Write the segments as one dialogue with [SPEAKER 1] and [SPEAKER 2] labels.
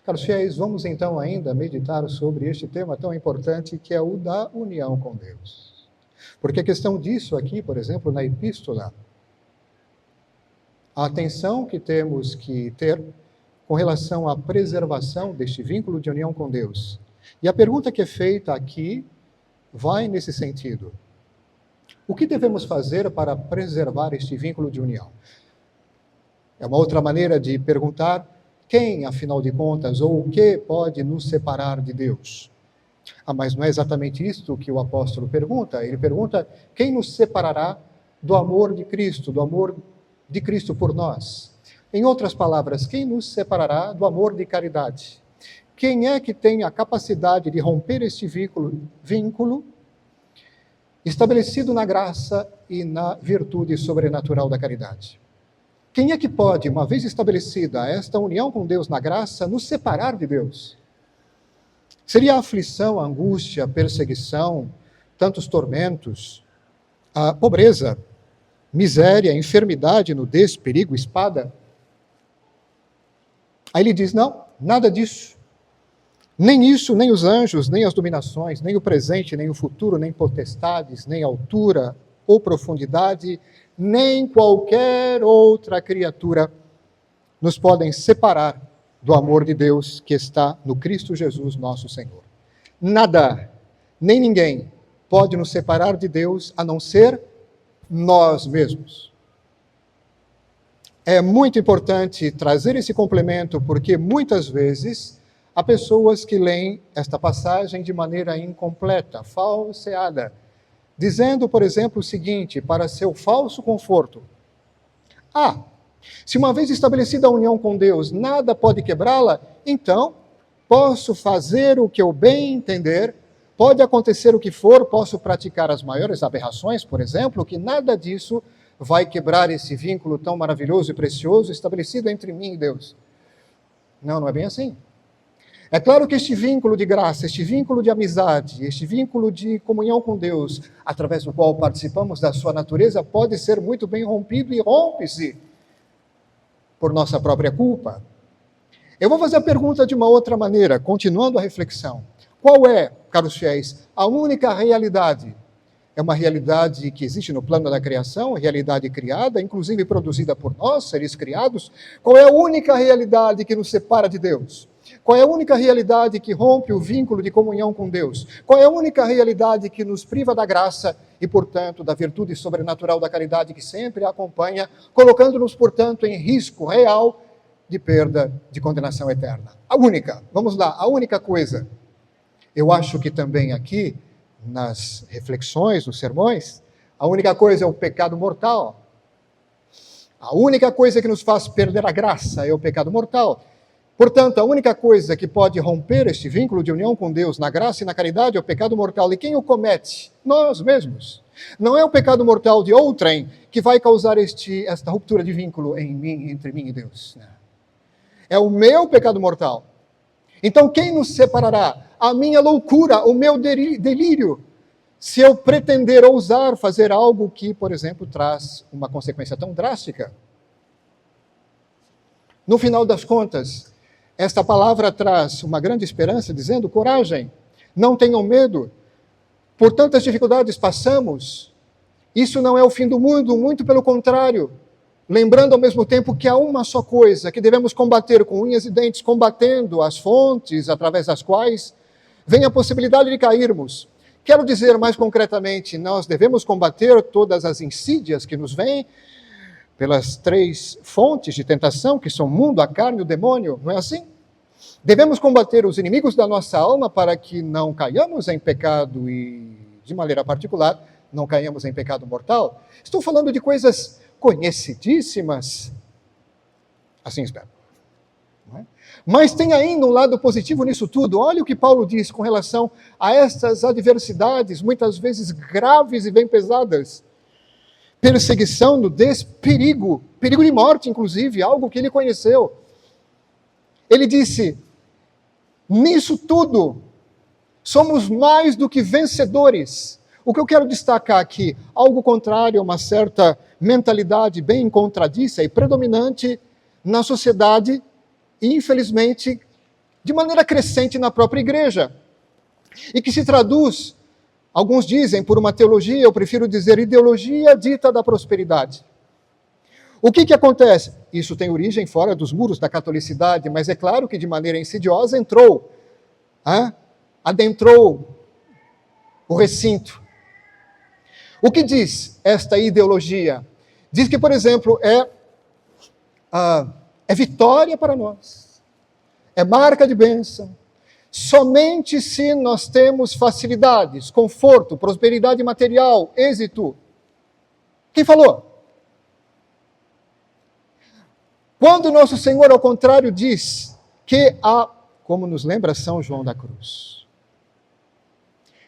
[SPEAKER 1] Caros fiéis, vamos então ainda meditar sobre este tema tão importante que é o da união com Deus. Porque a questão disso aqui, por exemplo, na epístola, a atenção que temos que ter com relação à preservação deste vínculo de união com Deus. E a pergunta que é feita aqui vai nesse sentido. O que devemos fazer para preservar este vínculo de união? É uma outra maneira de perguntar quem, afinal de contas, ou o que pode nos separar de Deus? Mas não é exatamente isso que o apóstolo pergunta. Ele pergunta quem nos separará do amor de Cristo, do amor de Cristo por nós. Em outras palavras, quem nos separará do amor de caridade? Quem é que tem a capacidade de romper este vínculo estabelecido na graça e na virtude sobrenatural da caridade? Quem é que pode, uma vez estabelecida esta união com Deus na graça, nos separar de Deus? Seria a aflição, a angústia, a perseguição, tantos tormentos, a pobreza, miséria, enfermidade, nudez, perigo, espada? Aí ele diz, não, nada disso. Nem isso, nem os anjos, nem as dominações, nem o presente, nem o futuro, nem potestades, nem altura ou profundidade, nem qualquer outra criatura nos podem separar do amor de Deus que está no Cristo Jesus, nosso Senhor. Nada, nem ninguém pode nos separar de Deus a não ser nós mesmos. É muito importante trazer esse complemento, porque muitas vezes há pessoas que leem esta passagem de maneira incompleta, falseada, dizendo, por exemplo, o seguinte, para seu falso conforto: se uma vez estabelecida a união com Deus, nada pode quebrá-la, então posso fazer o que eu bem entender, pode acontecer o que for, posso praticar as maiores aberrações, por exemplo, que nada disso vai quebrar esse vínculo tão maravilhoso e precioso estabelecido entre mim e Deus. Não, não é bem assim. É claro que este vínculo de graça, este vínculo de amizade, este vínculo de comunhão com Deus, através do qual participamos da sua natureza, pode ser muito bem rompido e rompe-se por nossa própria culpa. Eu vou fazer a pergunta de uma outra maneira, continuando a reflexão. Qual é, caros fiéis, a única realidade? É uma realidade que existe no plano da criação, realidade criada, inclusive produzida por nós, seres criados. Qual é a única realidade que nos separa de Deus? Qual é a única realidade que rompe o vínculo de comunhão com Deus? Qual é a única realidade que nos priva da graça e, portanto, da virtude sobrenatural da caridade que sempre a acompanha, colocando-nos, portanto, em risco real de perda, de condenação eterna? A única, vamos lá, a única coisa. Eu acho que também aqui, nas reflexões, nos sermões, a única coisa é o pecado mortal. A única coisa que nos faz perder a graça é o pecado mortal. Portanto, a única coisa que pode romper este vínculo de união com Deus na graça e na caridade é o pecado mortal. E quem o comete? Nós mesmos. Não é o pecado mortal de outrem que vai causar esta ruptura de vínculo entre mim e Deus. É o meu pecado mortal. Então, quem nos separará? A minha loucura, o meu delírio, se eu pretender ousar fazer algo que, por exemplo, traz uma consequência tão drástica. No final das contas, esta palavra traz uma grande esperança, dizendo: coragem, não tenham medo, por tantas dificuldades passamos, isso não é o fim do mundo, muito pelo contrário, lembrando ao mesmo tempo que há uma só coisa que devemos combater com unhas e dentes, combatendo as fontes através das quais vem a possibilidade de cairmos. Quero dizer mais concretamente, nós devemos combater todas as insídias que nos vêm pelas 3 fontes de tentação, que são o mundo, a carne e o demônio, não é assim? Devemos combater os inimigos da nossa alma para que não caiamos em pecado e, de maneira particular, não caiamos em pecado mortal. Estou falando de coisas conhecidíssimas, assim espero. Não é? Mas tem ainda um lado positivo nisso tudo. Olha o que Paulo diz com relação a estas adversidades, muitas vezes graves e bem pesadas. Perseguição, nudez, perigo de morte, inclusive, algo que ele conheceu. Ele disse: nisso tudo, somos mais do que vencedores. O que eu quero destacar aqui, algo contrário a uma certa mentalidade bem contradiça e predominante na sociedade, e infelizmente de maneira crescente na própria igreja, e que se traduz, alguns dizem, por uma teologia, eu prefiro dizer ideologia dita da prosperidade. O que acontece? Isso tem origem fora dos muros da catolicidade, mas é claro que de maneira insidiosa adentrou o recinto. O que diz esta ideologia? Diz que, por exemplo, é vitória para nós, é marca de bênção, somente se nós temos facilidades, conforto, prosperidade material, êxito. Quem falou? Quando nosso Senhor, ao contrário, diz que como nos lembra São João da Cruz,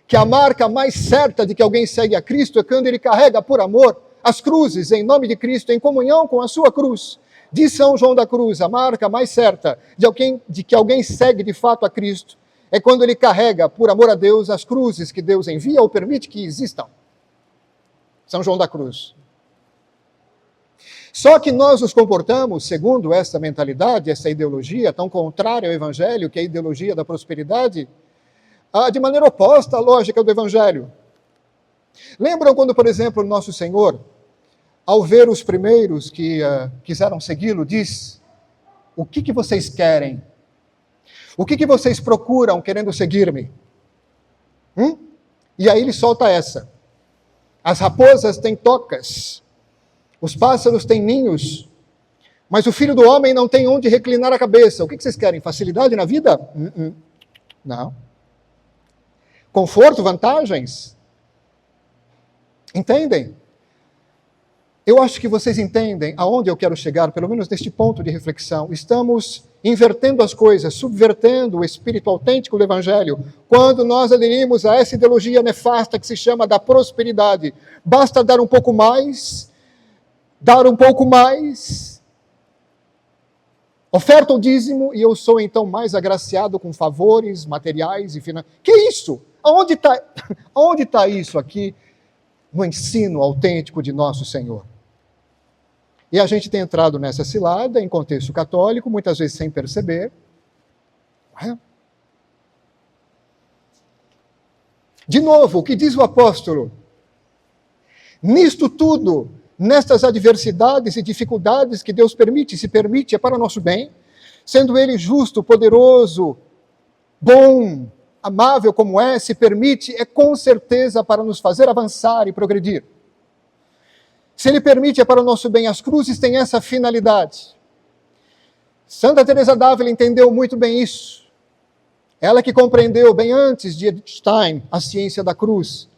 [SPEAKER 1] que a marca mais certa de que alguém segue a Cristo é quando ele carrega por amor as cruzes em nome de Cristo, em comunhão com a sua cruz. Diz São João da Cruz, a marca mais certa de que alguém segue de fato a Cristo é quando ele carrega por amor a Deus as cruzes que Deus envia ou permite que existam. São João da Cruz. Só que nós nos comportamos, segundo essa mentalidade, essa ideologia tão contrária ao Evangelho, que é a ideologia da prosperidade, de maneira oposta à lógica do Evangelho. Lembram quando, por exemplo, nosso Senhor, ao ver os primeiros que quiseram segui-lo, diz: o que vocês querem? O que vocês procuram querendo seguir-me? E aí ele solta essa: as raposas têm tocas, os pássaros têm ninhos, mas o Filho do Homem não tem onde reclinar a cabeça. O que vocês querem? Facilidade na vida? Não. Conforto, vantagens? Entendem? Eu acho que vocês entendem aonde eu quero chegar, pelo menos neste ponto de reflexão. Estamos invertendo as coisas, subvertendo o espírito autêntico do Evangelho, quando nós aderimos a essa ideologia nefasta que se chama da prosperidade. Basta dar um pouco mais, oferta o dízimo e eu sou então mais agraciado com favores materiais e financeiros. Que isso? Aonde está isso aqui no ensino autêntico de nosso Senhor? E a gente tem entrado nessa cilada em contexto católico, muitas vezes sem perceber. De novo, o que diz o apóstolo? Nisto tudo, nestas adversidades e dificuldades que Deus se permite, é para o nosso bem, sendo Ele justo, poderoso, bom, amável como se permite, é com certeza para nos fazer avançar e progredir. Se Ele permite, é para o nosso bem. As cruzes têm essa finalidade. Santa Teresa d'Ávila entendeu muito bem isso. Ela que compreendeu bem antes de Edith Stein a ciência da cruz.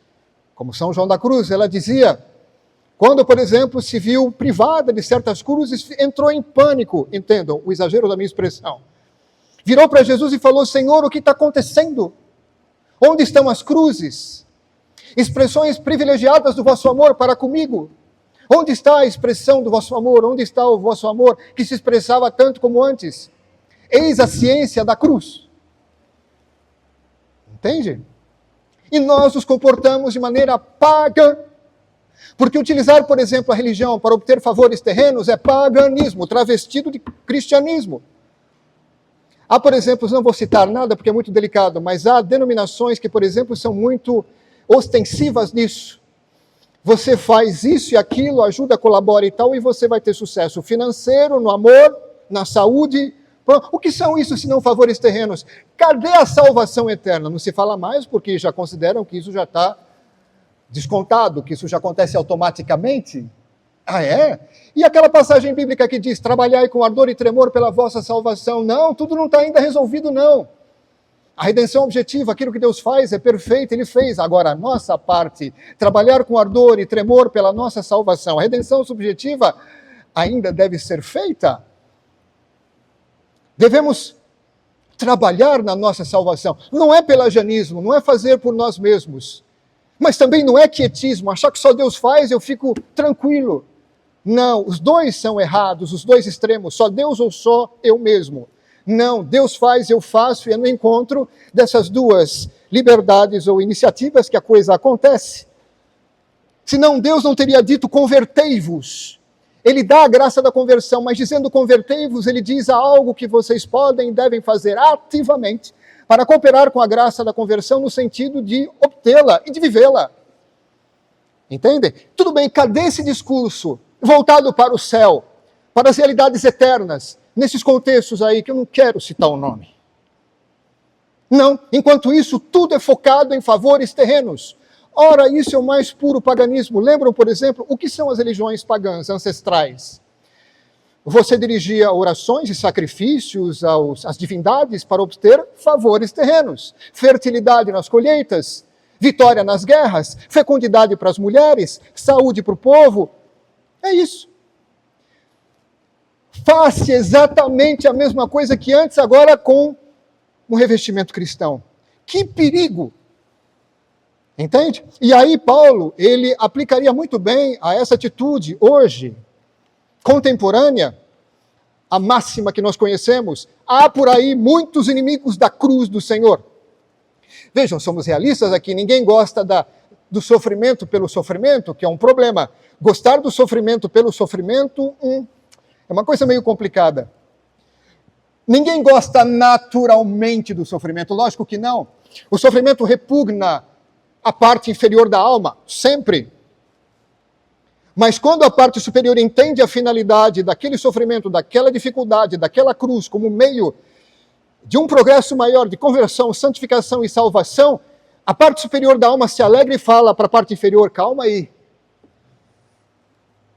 [SPEAKER 1] Como São João da Cruz, ela dizia: quando, por exemplo, se viu privada de certas cruzes, entrou em pânico, entendam o exagero da minha expressão. Virou para Jesus e falou: Senhor, o que está acontecendo? Onde estão as cruzes? Expressões privilegiadas do vosso amor para comigo. Onde está a expressão do vosso amor? Onde está o vosso amor que se expressava tanto como antes? Eis a ciência da cruz. Entende? E nós nos comportamos de maneira pagã. Porque utilizar, por exemplo, a religião para obter favores terrenos é paganismo, travestido de cristianismo. Há, por exemplo, não vou citar nada porque é muito delicado, mas há denominações que, por exemplo, são muito ostensivas nisso. Você faz isso e aquilo, ajuda, colabora e tal, e você vai ter sucesso financeiro, no amor, na saúde. O que são isso se não favores terrenos? Cadê a salvação eterna? Não se fala mais porque já consideram que isso já está descontado, que isso já acontece automaticamente. Ah, é? E aquela passagem bíblica que diz: trabalhai com ardor e tremor pela vossa salvação. Não, tudo não está ainda resolvido, não. A redenção objetiva, aquilo que Deus faz é perfeito, Ele fez. Agora, a nossa parte, trabalhar com ardor e tremor pela nossa salvação. A redenção subjetiva ainda deve ser feita. Devemos trabalhar na nossa salvação. Não é pelagianismo, não é fazer por nós mesmos. Mas também não é quietismo, achar que só Deus faz e eu fico tranquilo. Não, os dois são errados, os dois extremos. Só Deus ou só eu mesmo. Não, Deus faz, eu faço, e é no encontro dessas duas liberdades ou iniciativas que a coisa acontece. Senão Deus não teria dito: convertei-vos. Ele dá a graça da conversão, mas dizendo convertei-vos, ele diz algo que vocês podem e devem fazer ativamente para cooperar com a graça da conversão no sentido de obtê-la e de vivê-la. Entendem? Tudo bem, cadê esse discurso voltado para o céu, para as realidades eternas, nesses contextos aí que eu não quero citar o nome? Não, enquanto isso, tudo é focado em favores terrenos. Ora, isso é o mais puro paganismo. Lembram, por exemplo, o que são as religiões pagãs ancestrais? Você dirigia orações e sacrifícios às divindades para obter favores terrenos, fertilidade nas colheitas, vitória nas guerras, fecundidade para as mulheres, saúde para o povo. É isso. Faça exatamente a mesma coisa que antes, agora com um revestimento cristão. Que perigo! Entende? E aí Paulo, ele aplicaria muito bem a essa atitude hoje, contemporânea, a máxima que nós conhecemos: há por aí muitos inimigos da cruz do Senhor. Vejam, somos realistas aqui, ninguém gosta do sofrimento pelo sofrimento, que é um problema. Gostar do sofrimento pelo sofrimento é uma coisa meio complicada. Ninguém gosta naturalmente do sofrimento, lógico que não. O sofrimento repugna a parte inferior da alma, sempre. Mas quando a parte superior entende a finalidade daquele sofrimento, daquela dificuldade, daquela cruz, como meio de um progresso maior de conversão, santificação e salvação, a parte superior da alma se alegra e fala para a parte inferior: calma aí.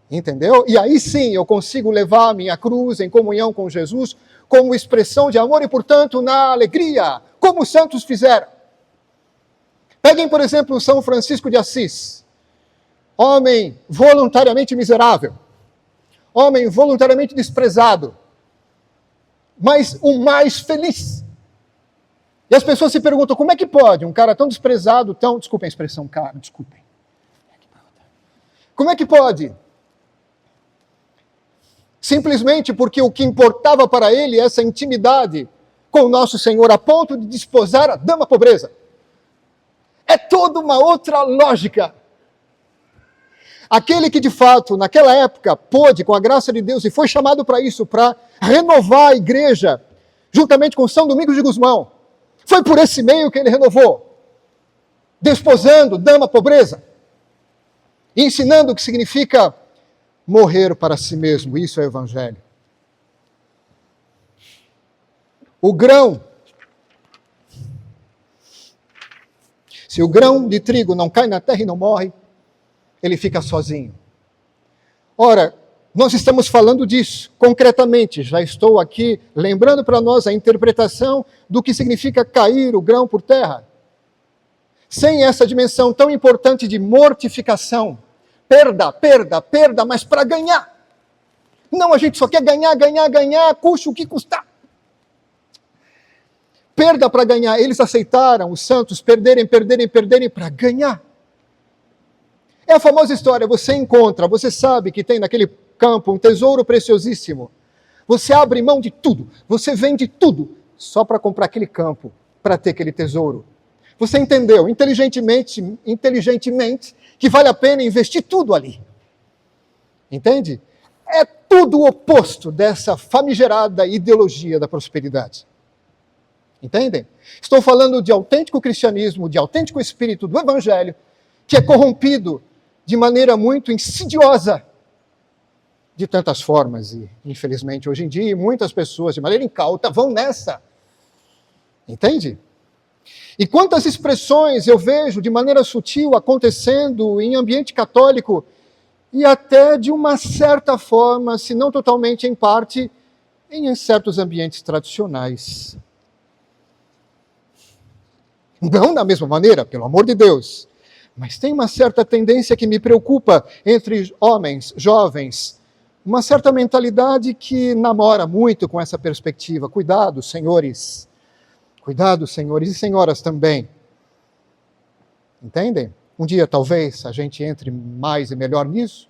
[SPEAKER 1] Entendeu? E aí sim eu consigo levar a minha cruz em comunhão com Jesus, como expressão de amor e, portanto, na alegria, como os santos fizeram. Peguem, por exemplo, São Francisco de Assis, homem voluntariamente miserável, homem voluntariamente desprezado, mas o mais feliz. E as pessoas se perguntam: como é que pode um cara tão desprezado, desculpem a expressão, cara, desculpem. Como é que pode? Simplesmente porque o que importava para ele é essa intimidade com o nosso Senhor, a ponto de desposar a dama pobreza. É toda uma outra lógica. Aquele que de fato, naquela época, pôde, com a graça de Deus, e foi chamado para isso, para renovar a igreja, juntamente com São Domingos de Gusmão, foi por esse meio que ele renovou, desposando dama pobreza, ensinando o que significa morrer para si mesmo. Isso é o evangelho. O grão, se o grão de trigo não cai na terra e não morre, ele fica sozinho. Ora, nós estamos falando disso concretamente. Já estou aqui lembrando para nós a interpretação do que significa cair o grão por terra. Sem essa dimensão tão importante de mortificação, perda, mas para ganhar. Não, a gente só quer ganhar, custe o que custar. Perda para ganhar. Eles aceitaram, os santos, perderem para ganhar. É a famosa história: você encontra, você sabe que tem naquele campo um tesouro preciosíssimo. Você abre mão de tudo, você vende tudo, só para comprar aquele campo, para ter aquele tesouro. Você entendeu, inteligentemente, que vale a pena investir tudo ali. Entende? É tudo o oposto dessa famigerada ideologia da prosperidade. Entendem? Estou falando de autêntico cristianismo, de autêntico espírito do evangelho, que é corrompido de maneira muito insidiosa, de tantas formas, e infelizmente hoje em dia muitas pessoas de maneira incauta vão nessa. Entende? E quantas expressões eu vejo de maneira sutil acontecendo em ambiente católico, e até de uma certa forma, se não totalmente, em parte, em certos ambientes tradicionais. Não da mesma maneira, pelo amor de Deus, mas tem uma certa tendência que me preocupa entre homens, jovens, uma certa mentalidade que namora muito com essa perspectiva. Cuidado, senhores. Cuidado, senhores e senhoras também. Entendem? Um dia, talvez, a gente entre mais e melhor nisso.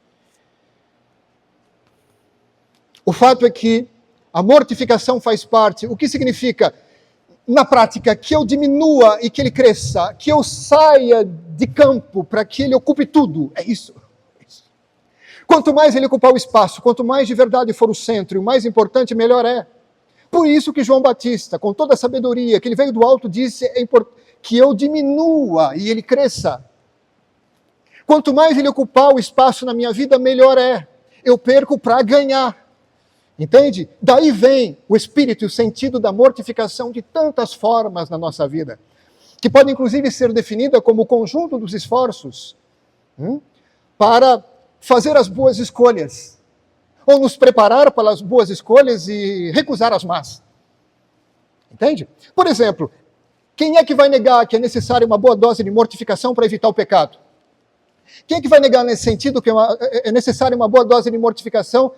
[SPEAKER 1] O fato é que a mortificação faz parte. O que significa, na prática, que eu diminua e que ele cresça, que eu saia de campo para que ele ocupe tudo. É isso. Quanto mais ele ocupar o espaço, quanto mais de verdade for o centro, e o mais importante, melhor é. Por isso que João Batista, com toda a sabedoria que ele veio do alto, disse que eu diminua e ele cresça. Quanto mais ele ocupar o espaço na minha vida, melhor é. Eu perco para ganhar. Entende? Daí vem o espírito e o sentido da mortificação de tantas formas na nossa vida, que pode inclusive ser definida como o conjunto dos esforços para fazer as boas escolhas, ou nos preparar para as boas escolhas e recusar as más. Entende? Por exemplo, quem é que vai negar que é necessária uma boa dose de mortificação para evitar o pecado? Quem é que vai negar nesse sentido que é necessária uma boa dose de mortificação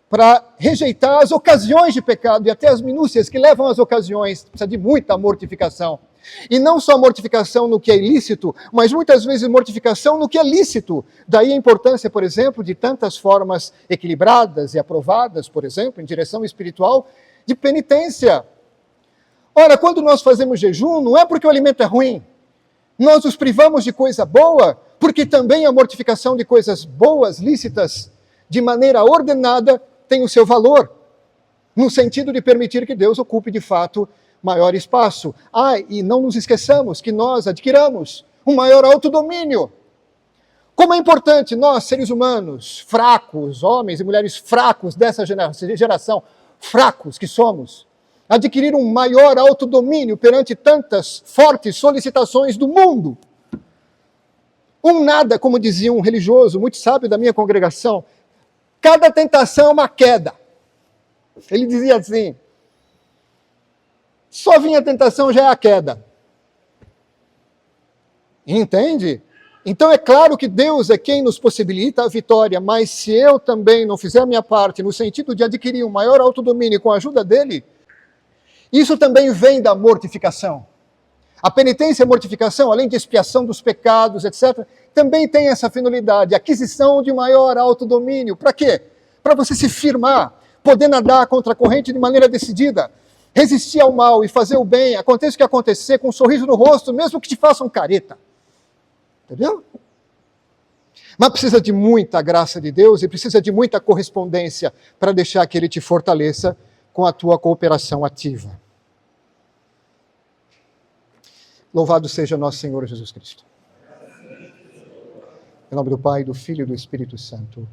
[SPEAKER 1] para rejeitar as ocasiões de pecado e até as minúcias que levam às ocasiões? Precisa de muita mortificação. E não só mortificação no que é ilícito, mas muitas vezes mortificação no que é lícito. Daí a importância, por exemplo, de tantas formas equilibradas e aprovadas, por exemplo, em direção espiritual, de penitência. Ora, quando nós fazemos jejum, não é porque o alimento é ruim. Nós nos privamos de coisa boa, porque também a mortificação de coisas boas, lícitas, de maneira ordenada, tem o seu valor, no sentido de permitir que Deus ocupe de fato maior espaço. E não nos esqueçamos que nós adquiramos um maior autodomínio. Como é importante nós, seres humanos, fracos, homens e mulheres fracos dessa geração, fracos que somos, adquirir um maior autodomínio perante tantas fortes solicitações do mundo. Nada, como dizia um religioso muito sábio da minha congregação, cada tentação é uma queda. Ele dizia assim, só vinha a tentação já é a queda. Entende? Então é claro que Deus é quem nos possibilita a vitória, mas se eu também não fizer a minha parte no sentido de adquirir um maior autodomínio com a ajuda dele, isso também vem da mortificação. A penitência e a mortificação, além de expiação dos pecados, etc., também tem essa finalidade, aquisição de maior autodomínio. Para quê? Para você se firmar, poder nadar contra a corrente de maneira decidida, resistir ao mal e fazer o bem, aconteça o que acontecer, com um sorriso no rosto, mesmo que te façam careta. Entendeu? Mas precisa de muita graça de Deus e precisa de muita correspondência para deixar que Ele te fortaleça com a tua cooperação ativa. Louvado seja nosso Senhor Jesus Cristo. Em nome do Pai, do Filho e do Espírito Santo.